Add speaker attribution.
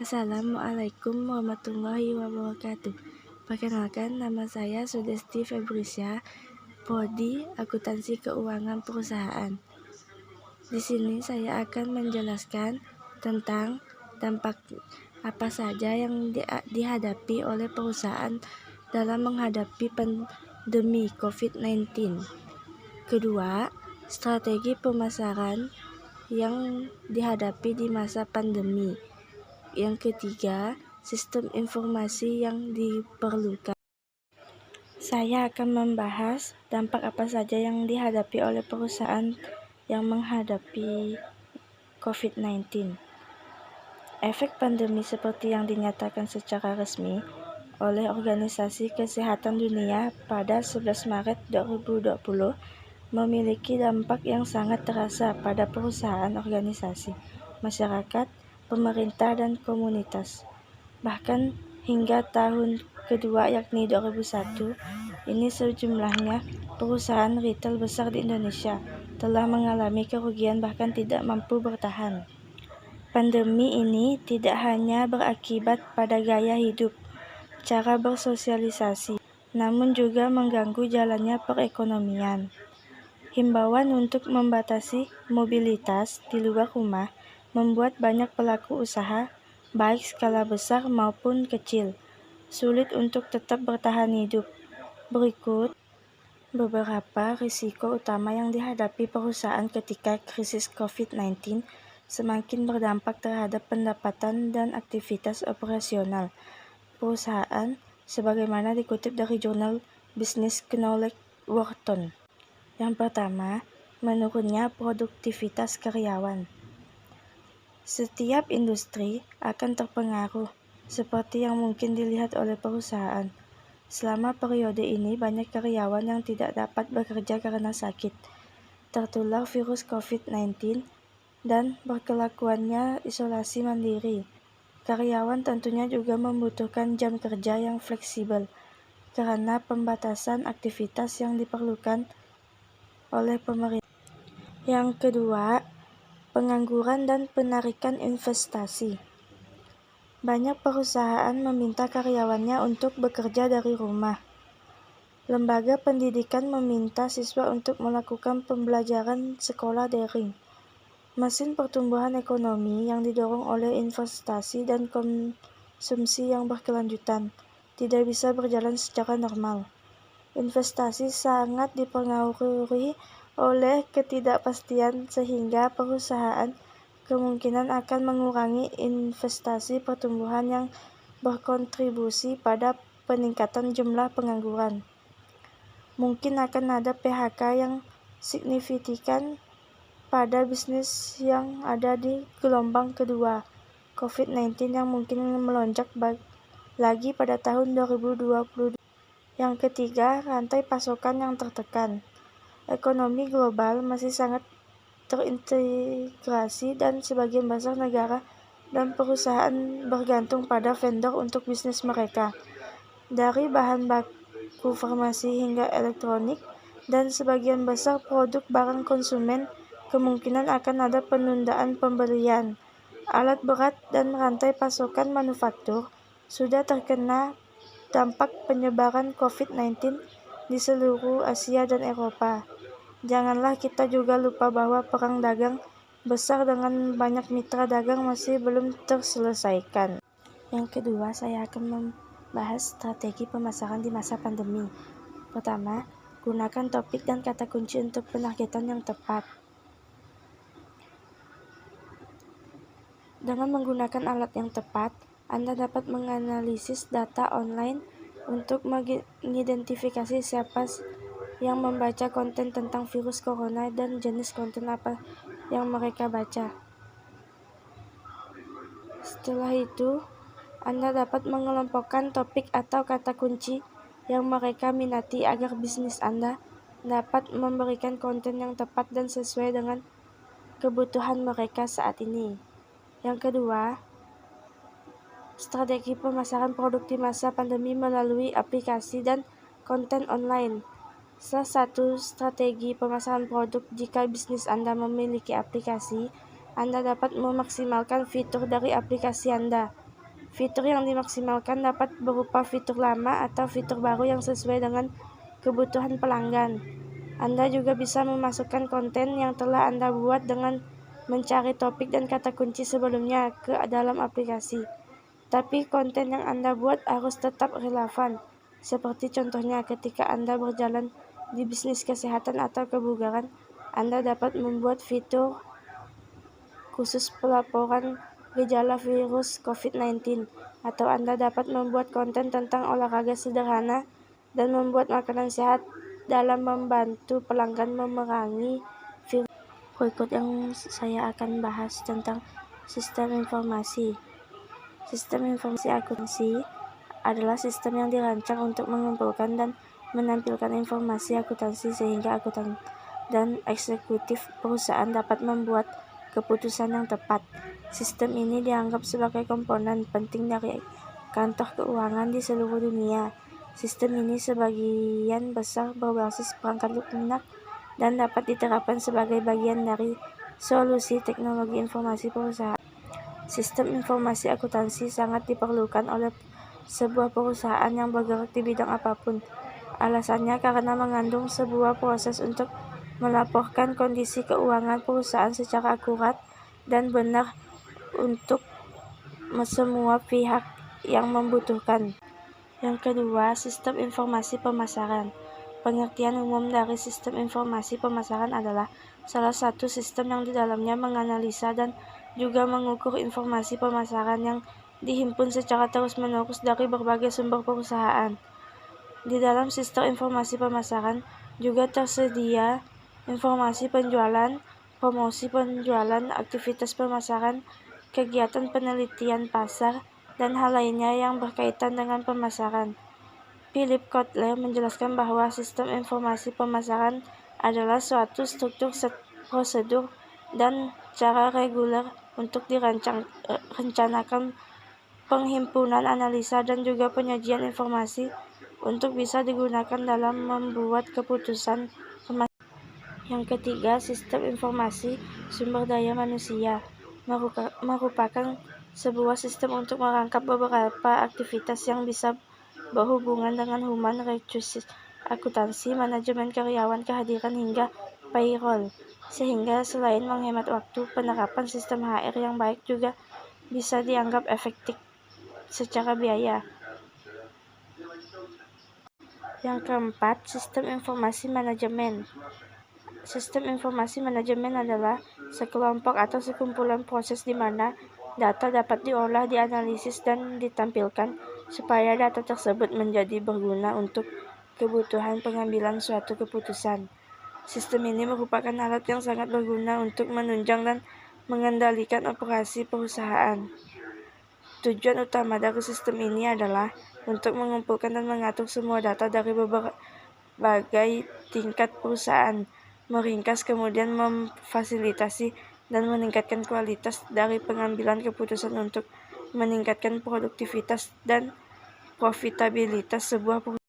Speaker 1: Assalamualaikum warahmatullahi wabarakatuh. Perkenalkan, nama saya Sudesti Febrisya, Prodi Akuntansi Keuangan Perusahaan. Di sini saya akan menjelaskan tentang dampak apa saja yang dihadapi oleh perusahaan dalam menghadapi pandemi COVID-19. Kedua, strategi pemasaran yang dihadapi di masa pandemi. Yang ketiga, sistem informasi yang diperlukan. Saya akan membahas dampak apa saja yang dihadapi oleh perusahaan yang menghadapi COVID-19. Efek pandemi seperti yang dinyatakan secara resmi oleh Organisasi Kesehatan Dunia pada 11 Maret 2020 memiliki dampak yang sangat terasa pada perusahaan, organisasi, masyarakat, pemerintah, dan komunitas. Bahkan hingga tahun kedua yakni 2001, ini sejumlahnya perusahaan retail besar di Indonesia telah mengalami kerugian bahkan tidak mampu bertahan. Pandemi ini tidak hanya berakibat pada gaya hidup, cara bersosialisasi, namun juga mengganggu jalannya perekonomian. Himbauan untuk membatasi mobilitas di luar rumah membuat banyak pelaku usaha, baik skala besar maupun kecil, sulit untuk tetap bertahan hidup. Berikut beberapa risiko utama yang dihadapi perusahaan ketika krisis COVID-19 semakin berdampak terhadap pendapatan dan aktivitas operasional perusahaan, sebagaimana dikutip dari jurnal Business Knowledge Wharton. Yang pertama, menurunnya produktivitas karyawan. Setiap industri akan terpengaruh, seperti yang mungkin dilihat oleh perusahaan. Selama periode ini, banyak karyawan yang tidak dapat bekerja karena sakit, tertular virus COVID-19, dan berkelakuannya isolasi mandiri. Karyawan tentunya juga membutuhkan jam kerja yang fleksibel, karena pembatasan aktivitas yang diperlukan oleh pemerintah. Yang kedua, pengangguran dan penarikan investasi. Banyak perusahaan meminta karyawannya untuk bekerja dari rumah. Lembaga pendidikan meminta siswa untuk melakukan pembelajaran sekolah daring. Mesin pertumbuhan ekonomi yang didorong oleh investasi dan konsumsi yang berkelanjutan tidak bisa berjalan secara normal. Investasi sangat dipengaruhi oleh ketidakpastian sehingga perusahaan kemungkinan akan mengurangi investasi pertumbuhan yang berkontribusi pada peningkatan jumlah pengangguran. Mungkin akan ada PHK yang signifikan pada bisnis yang ada di gelombang kedua COVID-19 yang mungkin melonjak lagi pada tahun 2022. Yang ketiga, rantai pasokan yang tertekan. Ekonomi global masih sangat terintegrasi dan sebagian besar negara dan perusahaan bergantung pada vendor untuk bisnis mereka. Dari bahan baku farmasi hingga elektronik dan sebagian besar produk barang konsumen, kemungkinan akan ada penundaan pembelian. Alat berat dan rantai pasokan manufaktur sudah terkena dampak penyebaran COVID-19 di seluruh Asia dan Eropa. Janganlah kita juga lupa bahwa perang dagang besar dengan banyak mitra dagang masih belum terselesaikan. Yang kedua, saya akan membahas strategi pemasaran di masa pandemi. Pertama, gunakan topik dan kata kunci untuk penargetan yang tepat. Dengan menggunakan alat yang tepat, Anda dapat menganalisis data online untuk mengidentifikasi siapa yang membaca konten tentang virus corona dan jenis konten apa yang mereka baca. Setelah itu, Anda dapat mengelompokkan topik atau kata kunci yang mereka minati agar bisnis Anda dapat memberikan konten yang tepat dan sesuai dengan kebutuhan mereka saat ini. Yang kedua, strategi pemasaran produk di masa pandemi melalui aplikasi dan konten online. Salah satu strategi pemasaran produk jika bisnis Anda memiliki aplikasi, Anda dapat memaksimalkan fitur dari aplikasi Anda. Fitur yang dimaksimalkan dapat berupa fitur lama atau fitur baru yang sesuai dengan kebutuhan pelanggan. Anda juga bisa memasukkan konten yang telah Anda buat dengan mencari topik dan kata kunci sebelumnya ke dalam aplikasi. Tapi konten yang Anda buat harus tetap relevan. Seperti contohnya ketika Anda berjalan di bisnis kesehatan atau kebugaran, Anda dapat membuat fitur khusus pelaporan gejala virus COVID-19, atau Anda dapat membuat konten tentang olahraga sederhana dan membuat makanan sehat dalam membantu pelanggan memerangi virus. Berikut yang saya akan bahas tentang sistem informasi. Sistem informasi akuntansi adalah sistem yang dirancang untuk mengumpulkan dan menampilkan informasi akuntansi sehingga akuntan dan eksekutif perusahaan dapat membuat keputusan yang tepat. Sistem ini dianggap sebagai komponen penting dari kantor keuangan di seluruh dunia. Sistem ini sebagian besar berbasis perangkat lunak dan dapat diterapkan sebagai bagian dari solusi teknologi informasi perusahaan. Sistem informasi akuntansi sangat diperlukan oleh sebuah perusahaan yang bergerak di bidang apapun. Alasannya karena mengandung sebuah proses untuk melaporkan kondisi keuangan perusahaan secara akurat dan benar untuk semua pihak yang membutuhkan. Yang kedua, sistem informasi pemasaran. Pengertian umum dari sistem informasi pemasaran adalah salah satu sistem yang di dalamnya menganalisa dan juga mengukur informasi pemasaran yang dihimpun secara terus-menerus dari berbagai sumber perusahaan. Di dalam sistem informasi pemasaran juga tersedia informasi penjualan, promosi penjualan, aktivitas pemasaran, kegiatan penelitian pasar, dan hal lainnya yang berkaitan dengan pemasaran. Philip Kotler menjelaskan bahwa sistem informasi pemasaran adalah suatu struktur, prosedur, dan cara reguler untuk rencanakan penghimpunan, analisa, dan juga penyajian informasi untuk bisa digunakan dalam membuat keputusan pemasaran. Yang ketiga, sistem informasi sumber daya manusia merupakan sebuah sistem untuk merangkap beberapa aktivitas yang bisa berhubungan dengan human resources, akuntansi, manajemen karyawan, kehadiran, hingga payroll. Sehingga selain menghemat waktu, penerapan sistem HR yang baik juga bisa dianggap efektif secara biaya. Yang keempat, sistem informasi manajemen. Sistem informasi manajemen adalah sekelompok atau sekumpulan proses di mana data dapat diolah, dianalisis, dan ditampilkan supaya data tersebut menjadi berguna untuk kebutuhan pengambilan suatu keputusan. Sistem ini merupakan alat yang sangat berguna untuk menunjang dan mengendalikan operasi perusahaan. Tujuan utama dari sistem ini adalah untuk mengumpulkan dan mengatur semua data dari berbagai tingkat perusahaan, meringkas, kemudian memfasilitasi dan meningkatkan kualitas dari pengambilan keputusan untuk meningkatkan produktivitas dan profitabilitas sebuah perusahaan.